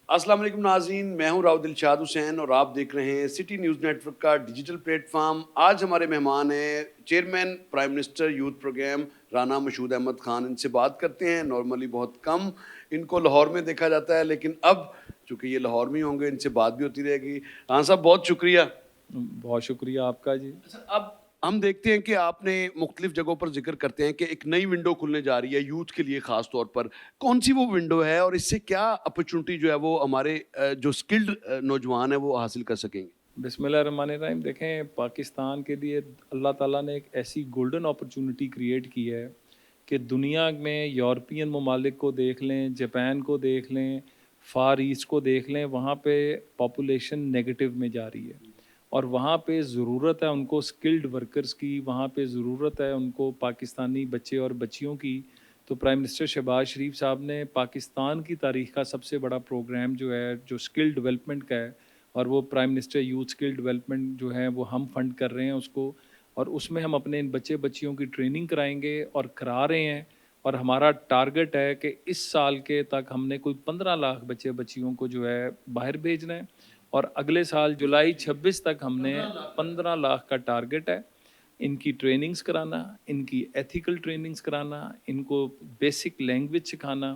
السلام علیکم ناظرین، میں ہوں راؤ دلشاد حسین اور آپ دیکھ رہے ہیں سٹی نیوز نیٹ ورک کا ڈیجیٹل پلیٹ فارم۔ آج ہمارے مہمان ہیں chairman prime minister youth programme Rana Mashhood Ahmad Khan. ان سے بات کرتے ہیں، نارملی بہت کم ان کو لاہور میں دیکھا جاتا ہے، لیکن اب چونکہ یہ لاہور میں ہوں گے ان سے بات بھی ہوتی رہے گی۔ رانا صاحب بہت شکریہ۔ بہت شکریہ آپ کا جی۔ اچھا، اب ہم دیکھتے ہیں کہ آپ نے مختلف جگہوں پر ذکر کرتے ہیں کہ ایک نئی ونڈو کھلنے جا رہی ہے یوتھ کے لیے خاص طور پر۔ کون سی وہ ونڈو ہے اور اس سے کیا اپرچونٹی جو ہے وہ ہمارے جو سکلڈ نوجوان ہیں وہ حاصل کر سکیں گے؟ بسم اللہ الرحمن الرحیم۔ دیکھیں، پاکستان کے لیے اللہ تعالیٰ نے ایک ایسی گولڈن اپرچونٹی کریٹ کی ہے کہ دنیا میں یورپین ممالک کو دیکھ لیں، جاپان کو دیکھ لیں، فار ایسٹ کو دیکھ لیں، وہاں پہ پاپولیشن نیگیٹو میں جا رہی ہے اور وہاں پہ ضرورت ہے ان کو سکلڈ ورکرز کی، وہاں پہ ضرورت ہے ان کو پاکستانی بچے اور بچیوں کی۔ تو پرائم منسٹر شہباز شریف صاحب نے پاکستان کی تاریخ کا سب سے بڑا پروگرام جو ہے جو سکل ڈیولپمنٹ کا ہے، اور وہ prime minister youth skill development جو ہے وہ ہم فنڈ کر رہے ہیں اس کو، اور اس میں ہم اپنے ان بچے بچیوں کی ٹریننگ کرائیں گے اور کرا رہے ہیں۔ اور ہمارا ٹارگٹ ہے کہ اس سال کے تک ہم نے کوئی 15 لاکھ بچے بچیوں کو جو ہے باہر بھیجنا ہے، اور اگلے سال جولائی 26 تک ہم نے 15 لاکھ کا ٹارگٹ ہے۔ ان کی ٹریننگز کرانا، ان کی ایتھیکل ٹریننگز کرانا، ان کو بیسک لینگویج سکھانا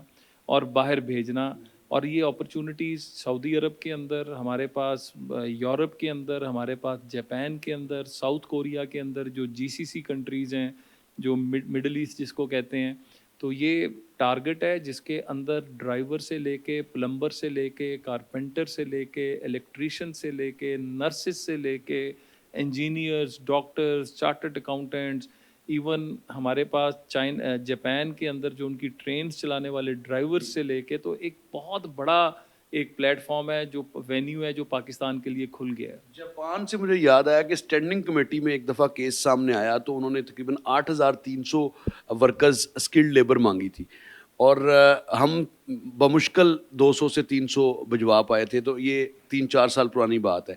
اور باہر بھیجنا۔ اور یہ اپرچونٹیز سعودی عرب کے اندر ہمارے پاس، یورپ کے اندر ہمارے پاس، جاپان کے اندر، ساؤتھ کوریا کے اندر، جو جی سی سی کنٹریز ہیں، جو مڈل ایسٹ جس کو کہتے ہیں۔ تو یہ ٹارگٹ ہے جس کے اندر ڈرائیور سے لے کے، پلمبر سے لے کے، کارپینٹر سے لے کے، الیکٹریشین سے لے کے، نرسز سے لے کے، engineers, doctors, chartered accountants, even ہمارے پاس جاپان کے اندر جو ان کی ٹرینز چلانے والے ڈرائیورز سے لے کے، تو ایک بہت بڑا ایک پلیٹ فارم ہے، جو وینیو ہے جو پاکستان کے لیے کھل گیا ہے۔ جاپان سے مجھے یاد آیا کہ اسٹینڈنگ کمیٹی میں ایک دفعہ کیس سامنے آیا تو انہوں نے تقریباً 8,300 ورکرز اسکلڈ لیبر مانگی تھی، اور ہم بمشکل 200 سے 300 بھجوا پائے تھے، تو یہ 3-4 سال پرانی بات ہے۔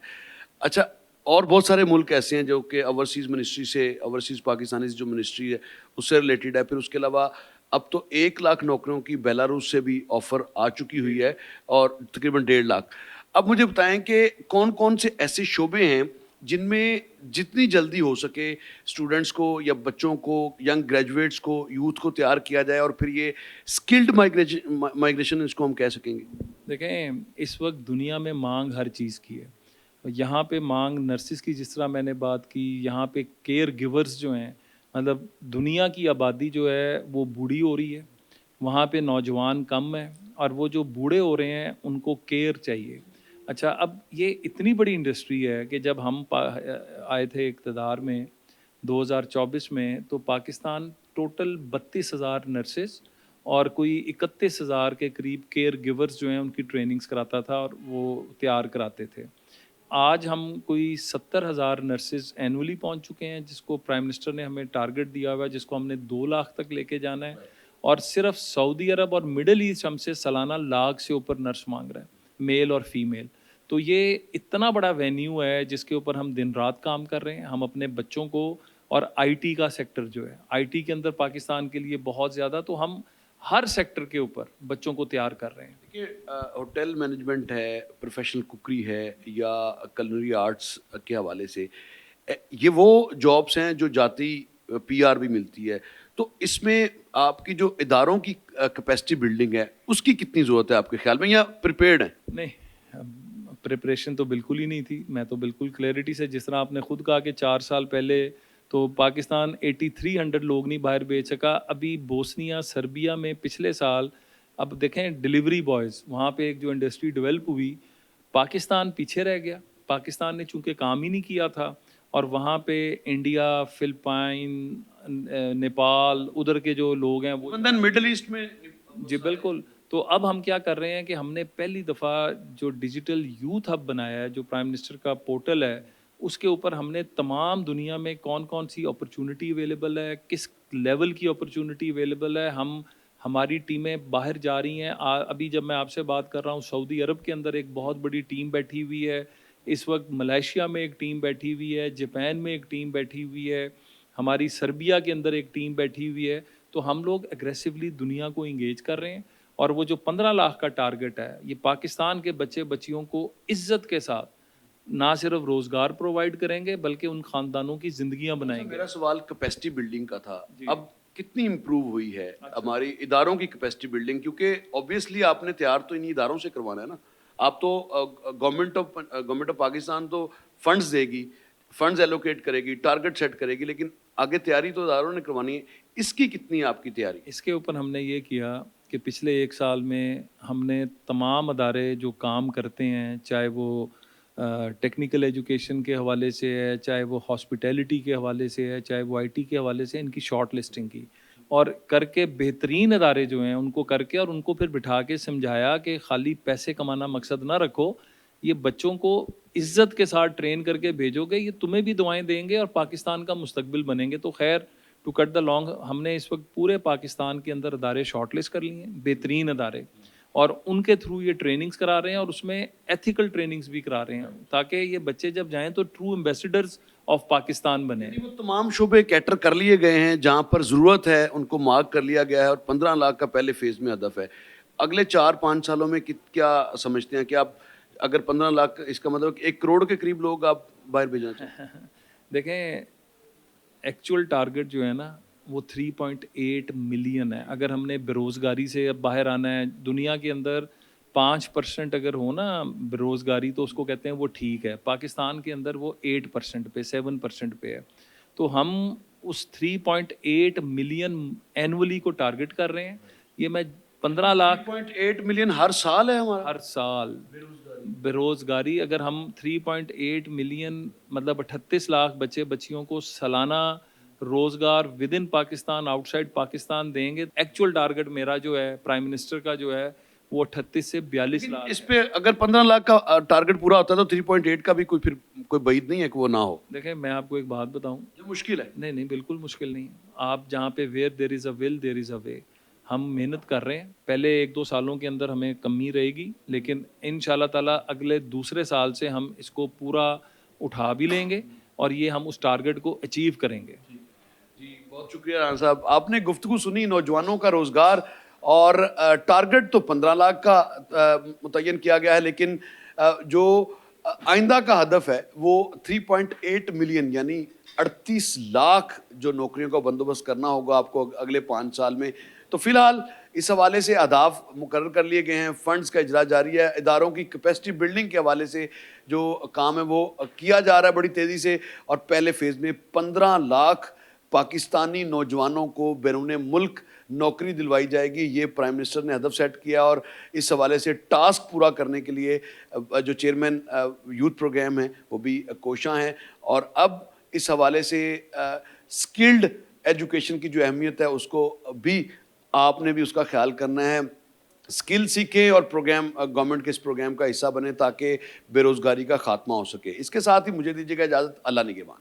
اچھا، اور بہت سارے ملک ایسے ہیں جو کہ اوورسیز منسٹری سے، اوورسیز پاکستانی جو منسٹری ہے اس سے ریلیٹڈ ہے۔ پھر اس کے علاوہ اب تو 1 لاکھ نوکریوں کی بیلاروس سے بھی آفر آ چکی ہوئی ہے، اور تقریباً 1.5 لاکھ۔ اب مجھے بتائیں کہ کون کون سے ایسے شعبے ہیں جن میں جتنی جلدی ہو سکے اسٹوڈنٹس کو یا بچوں کو، ینگ گریجویٹس کو، یوتھ کو تیار کیا جائے اور پھر یہ اسکلڈ مائگریشن اس کو ہم کہہ سکیں گے؟ دیکھیں، اس وقت دنیا میں مانگ ہر چیز کی ہے۔ یہاں پہ مانگ نرسز کی جس طرح میں نے بات کی، یہاں پہ کیئر گیورز جو ہیں، مطلب دنیا کی آبادی جو ہے وہ بوڑھی ہو رہی ہے، وہاں پہ نوجوان کم ہیں، اور وہ جو بوڑھے ہو رہے ہیں ان کو کیئر چاہیے۔ اچھا، اب یہ اتنی بڑی انڈسٹری ہے کہ جب ہم آئے تھے اقتدار میں 2024 میں، تو پاکستان ٹوٹل 32,000 نرسز اور کوئی 31,000 کے قریب کیئر گیورز جو ہیں ان کی ٹریننگز کراتا تھا اور وہ تیار کراتے تھے۔ آج ہم کوئی 70,000 نرسز اینولی پہنچ چکے ہیں، جس کو پرائم منسٹر نے ہمیں ٹارگٹ دیا ہوا ہے، جس کو ہم نے 2 لاکھ تک لے کے جانا ہے۔ اور صرف سعودی عرب اور مڈل ایسٹ ہم سے سالانہ 1,00,000 سے اوپر نرس مانگ رہا ہے، میل اور فیمیل۔ تو یہ اتنا بڑا وینیو ہے جس کے اوپر ہم دن رات کام کر رہے ہیں۔ ہم اپنے بچوں کو، اور آئی ٹی کا سیکٹر جو ہے، آئی ٹی کے اندر پاکستان کے لیے بہت زیادہ، تو ہم ہر سیکٹر کے اوپر بچوں کو تیار کر رہے ہیں۔ دیکھیے، ہوٹل مینجمنٹ ہے، پروفیشنل کوکری ہے، یا کلنری آرٹس کے حوالے سے یہ وہ جابس ہیں جو جاتی پی آر بھی ملتی ہے، تو اس میں آپ کی جو اداروں کی کیپیسٹی بلڈنگ ہے اس کی کتنی ضرورت ہے آپ کے خیال میں، یا پریپیئرڈ ہیں؟ نہیں، پریپریشن تو بالکل ہی نہیں تھی۔ میں تو بالکل کلیئرٹی سے، جس طرح آپ نے خود کہا کہ 4 سال پہلے تو پاکستان 8300 لوگ نہیں باہر بھیج سکا۔ ابھی بوسنیا، سربیا میں پچھلے سال، اب دیکھیں ڈیلیوری بوائز، وہاں پہ ایک جو انڈسٹری ڈیولپ ہوئی، پاکستان پیچھے رہ گیا۔ پاکستان نے چونکہ کام ہی نہیں کیا تھا، اور وہاں پہ انڈیا، فلپائن، نیپال، ادھر کے جو لوگ ہیں وہ، مڈل ایسٹ میں جی بالکل۔ تو اب ہم کیا کر رہے ہیں کہ ہم نے پہلی دفعہ جو ڈیجیٹل یوتھ ہب بنایا ہے، جو پرائم منسٹر کا پورٹل ہے، اس کے اوپر ہم نے تمام دنیا میں کون کون سی اپرچونٹی اویلیبل ہے، کس لیول کی اپرچونٹی اویلیبل ہے، ہماری ٹیمیں باہر جا رہی ہیں۔ ابھی جب میں آپ سے بات کر رہا ہوں، سعودی عرب کے اندر ایک بہت بڑی ٹیم بیٹھی ہوئی ہے، اس وقت ملائیشیا میں ایک ٹیم بیٹھی ہوئی ہے، جاپان میں ایک ٹیم بیٹھی ہوئی ہے، ہماری سربیا کے اندر ایک ٹیم بیٹھی ہوئی ہے۔ تو ہم لوگ اگریسولی دنیا کو انگیج کر رہے ہیں، اور وہ جو 15 لاکھ کا ٹارگٹ ہے یہ پاکستان کے بچے بچیوں کو عزت کے ساتھ نہ صرف روزگار پرووائڈ کریں گے بلکہ ان خاندانوں کی زندگیاں بنائیں گے. میرا سوال کیپیسٹی بلڈنگ کا تھا. جی. اب کتنی امپروو ہوئی ہے ہماری اداروں کی کیپیسٹی بلڈنگ؟ کیونکہ آبویسلی آپ نے تیار تو انہی اداروں سے کروانا ہے نا. آپ تو گورنمنٹ آف پاکستان تو فنڈز دے گی, فنڈز ایلوکیٹ کرے گی, ٹارگٹ سیٹ کرے گی, لیکن آگے تیاری تو اداروں نے کروانی ہے. اس کی کتنی ہے آپ کی تیاری؟ اس کے اوپر ہم نے یہ کیا کہ پچھلے 1 سال میں ہم نے تمام ادارے جو کام کرتے ہیں, چاہے وہ ٹیکنیکل ایجوکیشن کے حوالے سے ہے, چاہے وہ ہاسپٹیلٹی کے حوالے سے ہے, چاہے وہ IT کے حوالے سے, ان کی شارٹ لسٹنگ کی اور کر کے بہترین ادارے جو ہیں ان کو کر کے اور ان کو پھر بٹھا کے سمجھایا کہ خالی پیسے کمانا مقصد نہ رکھو, یہ بچوں کو عزت کے ساتھ ٹرین کر کے بھیجو گے, یہ تمہیں بھی دعائیں دیں گے اور پاکستان کا مستقبل بنیں گے. تو خیر ٹو کٹ دا لانگ, ہم نے اس وقت پورے پاکستان کے اندر ادارے شارٹ لسٹ کر لیے ہیں, بہترین ادارے, اور ان کے تھرو یہ ٹریننگز کرا رہے ہیں اور اس میں ایتھیکل ٹریننگز بھی کرا رہے ہیں تاکہ یہ بچے جب جائیں تو ٹرو ایمبیسڈرز آف پاکستان بنے. وہ تمام شعبے کیٹر کر لیے گئے ہیں جہاں پر ضرورت ہے, ان کو مارک کر لیا گیا ہے, اور 15 لاکھ کا پہلے فیز میں ہدف ہے. اگلے 4-5 سالوں میں کیا سمجھتے ہیں کہ آپ اگر 15 لاکھ, اس کا مطلب 1 کروڑ کے قریب لوگ آپ باہر بھیجنا چاہتے ہیں؟ دیکھیں ایکچوئل ٹارگٹ جو ہے نا وہ 3.8 ملین ہے. اگر ہم نے بے روزگاری سے اب باہر آنا ہے, دنیا کے اندر 5% اگر ہو نا بے روزگاری تو اس کو کہتے ہیں وہ ٹھیک ہے. پاکستان کے اندر وہ 8% پہ 7% پہ ہے. تو ہم اس 3.8 ملین اینولی کو ٹارگٹ کر رہے ہیں. یہ میں 15 لاکھ 3.8 ملین ہر سال ہے ہمارا ہر سال بے روزگاری. اگر ہم 3.8 ملین مطلب 38 لاکھ بچے بچیوں کو سالانہ روزگار with in Pakistan out side Pakistan دیں گے. ایکچوئل ٹارگٹ میرا جو ہے پرائم منسٹر کا جو ہے وہ 38 سے 42 لاکھ. اس پہ اگر 15 لاکھ کا ٹارگٹ پورا ہوتا ہے تو 3.8 کا بھی کوئی بعید نہیں ہے کہ وہ نہ ہو. دیکھیں میں آپ کو ایک بات بتاؤں, جو مشکل ہے. نہیں بالکل مشکل نہیں. آپ جہاں پہ ویئر دیر از اے ول دیر از اے وے. ہم محنت کر رہے ہیں. پہلے 1-2 سالوں کے اندر ہمیں کمی رہے گی, لیکن ان شاء اللہ تعالیٰ اگلے دوسرے سال سے ہم اس کو پورا اٹھا بھی لیں گے اور یہ ہم اس ٹارگٹ کو اچیو کریں گے. جی بہت شکریہ رانا صاحب. آپ نے گفتگو سنی نوجوانوں کا روزگار, اور ٹارگٹ تو 15 لاکھ کا متعین کیا گیا ہے, لیکن جو آئندہ کا ہدف ہے وہ 3.8 ملین یعنی 38 لاکھ جو نوکریوں کا بندوبست کرنا ہوگا آپ کو اگلے 5 سال میں. تو فی الحال اس حوالے سے اہداف مقرر کر لیے گئے ہیں, فنڈز کا اجرا جاری ہے, اداروں کی کیپیسٹی بلڈنگ کے حوالے سے جو کام ہے وہ کیا جا رہا ہے بڑی تیزی سے, اور پہلے فیز میں 15 لاکھ پاکستانی نوجوانوں کو بیرون ملک نوکری دلوائی جائے گی. یہ پرائم منسٹر نے ہدف سیٹ کیا, اور اس حوالے سے ٹاسک پورا کرنے کے لیے جو چیئرمین یوتھ پروگرام ہیں وہ بھی کوشاں ہیں. اور اب اس حوالے سے سکلڈ ایجوکیشن کی جو اہمیت ہے اس کو بھی آپ نے بھی اس کا خیال کرنا ہے. سکل سیکھیں اور پروگرام گورنمنٹ کے اس پروگرام کا حصہ بنیں تاکہ بے روزگاری کا خاتمہ ہو سکے. اس کے ساتھ ہی مجھے دیجیے گا اجازت. اللہ نگہبان.